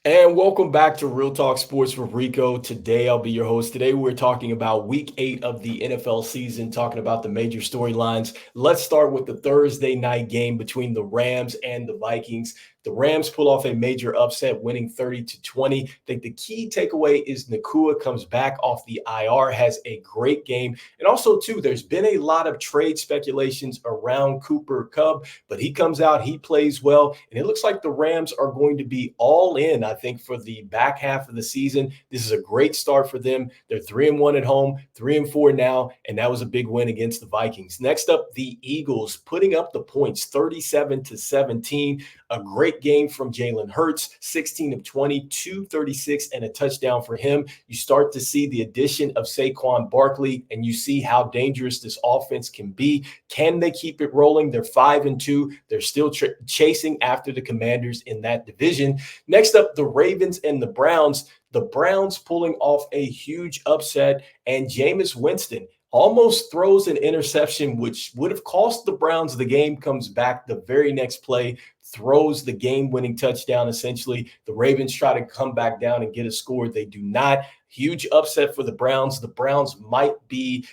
And welcome back to Real Talk Sports with Rico. Today, I'll be your host. Today, we're talking about week 8 of the NFL season, talking about the major storylines. Let's start with the Thursday night game between the Rams and the Vikings. The Rams pull off a major upset, winning 30-20. I think the key takeaway is Nakua comes back off the IR, has a great game. And also, too, there's been a lot of trade speculations around Cooper Kupp, but he comes out, he plays well, and it looks like the Rams are going to be all in, I think, for the back half of the season. This is a great start for them. They're 3-1 at home, 3-4 now, and that was a big win against the Vikings. Next up, the Eagles putting up the points, 37-17. A great game from Jalen Hurts, 16 of 20, 236, and a touchdown for him. You start to see the addition of Saquon Barkley, and you see how dangerous this offense can be. Can they keep it rolling? They're 5-2. They're still chasing after the Commanders in that division. Next up, the Ravens and the Browns. The Browns pulling off a huge upset, and Jameis Winston almost throws an interception, which would have cost the Browns the game, comes back the very next play, throws the game-winning touchdown, essentially. The Ravens try to come back down and get a score. They do not. Huge upset for the Browns. The Browns might be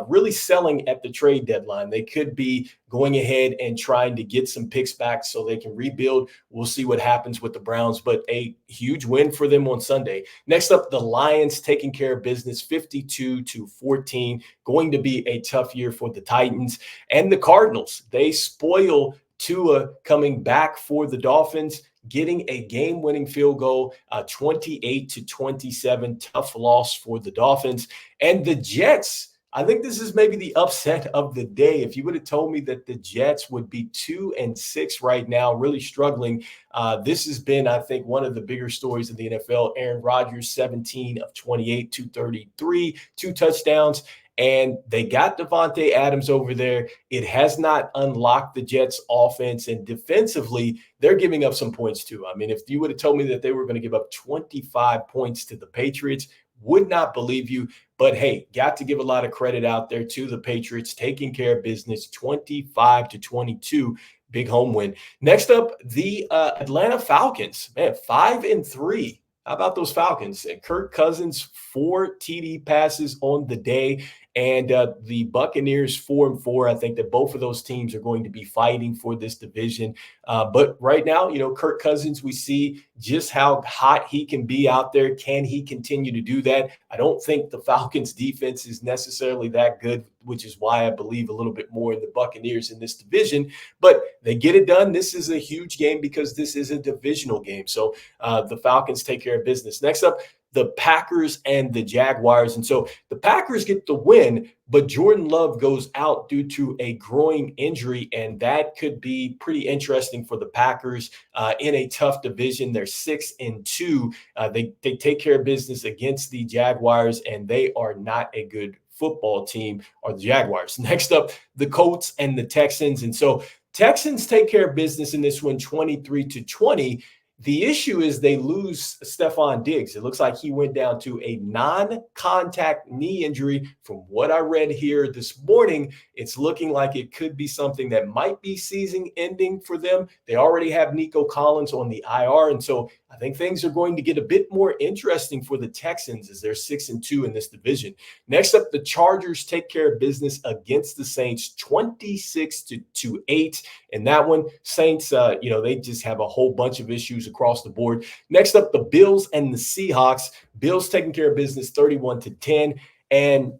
really selling at the trade deadline. They could be going ahead and trying to get some picks back so they can rebuild. We'll see what happens with the Browns, but a huge win for them on Sunday. Next up, the Lions taking care of business, 52-14. Going to be a tough year for the Titans. And the Cardinals, they spoil Tua coming back for the Dolphins, getting a game-winning field goal, 28-27, tough loss for the Dolphins. And the Jets, I think this is maybe the upset of the day. If you would have told me that the Jets would be 2-6 right now, really struggling, this has been, I think, one of the bigger stories of the NFL. Aaron Rodgers, 17 of 28, 233, 2 touchdowns. And they got Devontae Adams over there. It has not unlocked the Jets' offense. And defensively, they're giving up some points too. I mean, if you would have told me that they were going to give up 25 points to the Patriots, would not believe you. But hey, got to give a lot of credit out there to the Patriots, taking care of business, 25-22. Big home win. Next up, the Atlanta Falcons. Man, 5-3. How about those Falcons? Kirk Cousins, 4 TD passes on the day. And the Buccaneers, 4-4. I think that both of those teams are going to be fighting for this division. But right now, Kirk Cousins, we see just how hot he can be out there. Can he continue to do that? I don't think the Falcons defense is necessarily that good, which is why I believe a little bit more in the Buccaneers in this division. But they get it done. This is a huge game because this is a divisional game. So the Falcons take care of business. Next up, the Packers and the Jaguars. And so the Packers get the win, but Jordan Love goes out due to a groin injury, and that could be pretty interesting for the Packers in a tough division. They're 6-2. They take care of business against the Jaguars, and they are not a good football team, or the Jaguars. Next up, the Colts and the Texans. And so Texans take care of business in this one, 23-20. The issue is they lose Stephon Diggs. It looks like he went down to a non-contact knee injury. From what I read here this morning, it's looking like it could be something that might be season-ending for them. They already have Nico Collins on the IR, and so I think things are going to get a bit more interesting for the Texans as they're 6-2 in this division. Next up, the Chargers take care of business against the Saints, 26-8. In that one, Saints, they just have a whole bunch of issues across the board. Next up, the Bills and the Seahawks. Bills taking care of business, 31-10. And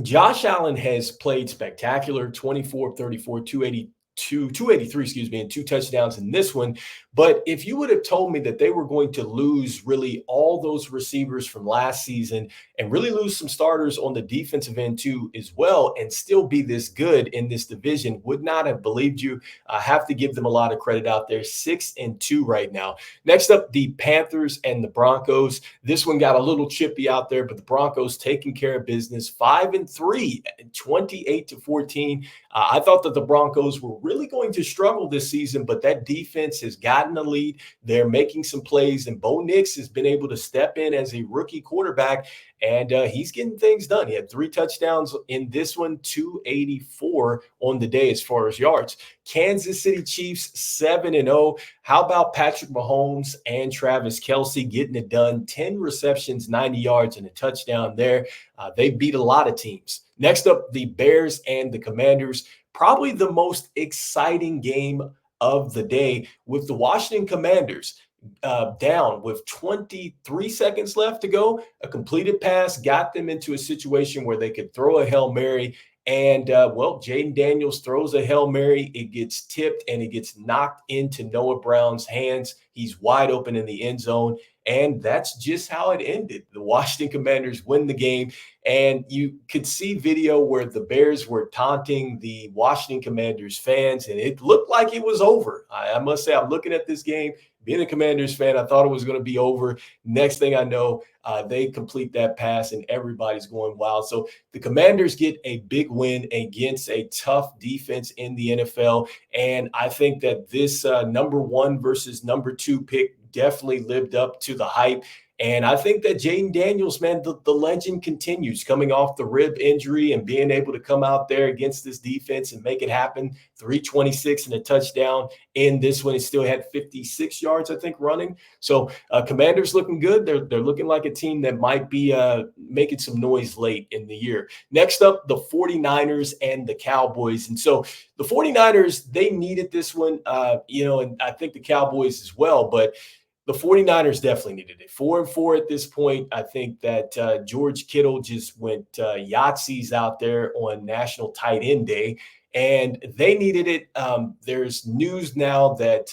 Josh Allen has played spectacular, 24-34, 283, and 2 touchdowns in this one. But if you would have told me that they were going to lose really all those receivers from last season and really lose some starters on the defensive end too as well and still be this good in this division, would not have believed you. I have to give them a lot of credit out there. 6-2 right now. Next up, the Panthers and the Broncos. This one got a little chippy out there, but the Broncos taking care of business, 5-3, 28-14. I thought that the Broncos were really going to struggle this season, but that defense has gotten a lead. They're making some plays, and Bo Nix has been able to step in as a rookie quarterback, and he's getting things done. He had 3 touchdowns in this one, 284 on the day as far as yards. Kansas City Chiefs 7-0. How about Patrick Mahomes and Travis Kelce getting it done? 10 receptions, 90 yards, and a touchdown there. They beat a lot of teams. Next up, the Bears and the Commanders. Probably the most exciting game of the day, with the Washington Commanders down with 23 seconds left to go. A completed pass got them into a situation where they could throw a Hail Mary. And, well, Jaden Daniels throws a Hail Mary. It gets tipped and it gets knocked into Noah Brown's hands. He's wide open in the end zone. And that's just how it ended. The Washington Commanders win the game. And you could see video where the Bears were taunting the Washington Commanders fans, and it looked like it was over. I must say, I'm looking at this game, being a Commanders fan, I thought it was going to be over. Next thing I know, they complete that pass, and everybody's going wild. So the Commanders get a big win against a tough defense in the NFL. And I think that this number 1 versus number 2 pick definitely lived up to the hype. And I think that Jaden Daniels, man, the legend continues, coming off the rib injury and being able to come out there against this defense and make it happen. 326 and a touchdown in this one. He still had 56 yards, I think, running. So Commanders looking good. They're looking like a team that might be making some noise late in the year. Next up, the 49ers and the Cowboys. And so the 49ers, they needed this one, and I think the Cowboys as well. But the 49ers definitely needed it. 4-4 at this point. I think that George Kittle just went Yahtzees out there on National Tight End Day, and they needed it. There's news now that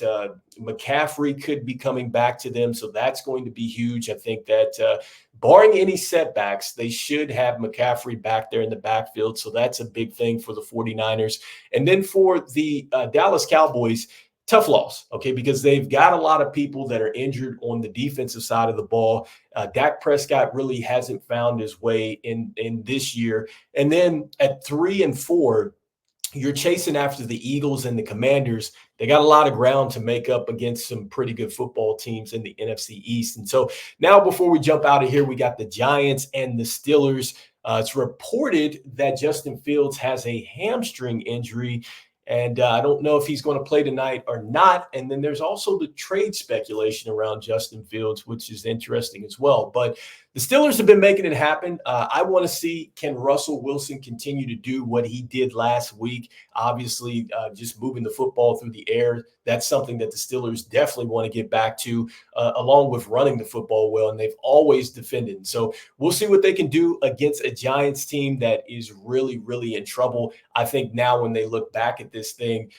McCaffrey could be coming back to them, so that's going to be huge. I think that barring any setbacks, they should have McCaffrey back there in the backfield, so that's a big thing for the 49ers. And then for the Dallas Cowboys, tough loss, okay, because they've got a lot of people that are injured on the defensive side of the ball. Dak Prescott really hasn't found his way in this year. And then at 3-4, you're chasing after the Eagles and the Commanders. They got a lot of ground to make up against some pretty good football teams in the NFC East. And so now, before we jump out of here, we got the Giants and the Steelers. It's reported that Justin Fields has a hamstring injury, and I don't know if he's going to play tonight or not. And then there's also the trade speculation around Justin Fields, which is interesting as well. But the Steelers have been making it happen. I want to see, can Russell Wilson continue to do what he did last week? Obviously, just moving the football through the air. That's something that the Steelers definitely want to get back to, along with running the football well. And they've always defended. So we'll see what they can do against a Giants team that is really, really in trouble. I think now when they look back at this thing,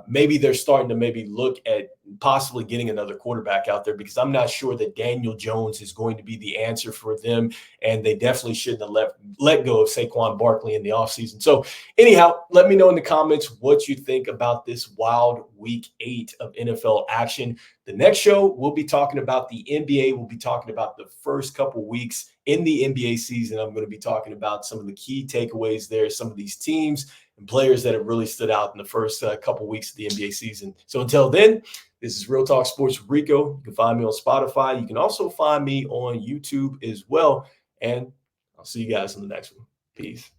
maybe they're starting to maybe look at possibly getting another quarterback out there, because I'm not sure that Daniel Jones is going to be the answer for them. And they definitely shouldn't have let go of Saquon Barkley in the offseason. So anyhow, let me know in the comments what you think about this wild week 8 of NFL action. The next show, we'll be talking about the NBA. We'll be talking about the first couple weeks in the NBA season. I'm going to be talking about some of the key takeaways there, some of these teams and players that have really stood out in the first couple weeks of the NBA season. So until then, this is Real Talk Sports with Rico. You can find me on Spotify. You can also find me on YouTube as well. And I'll see you guys in the next one. Peace.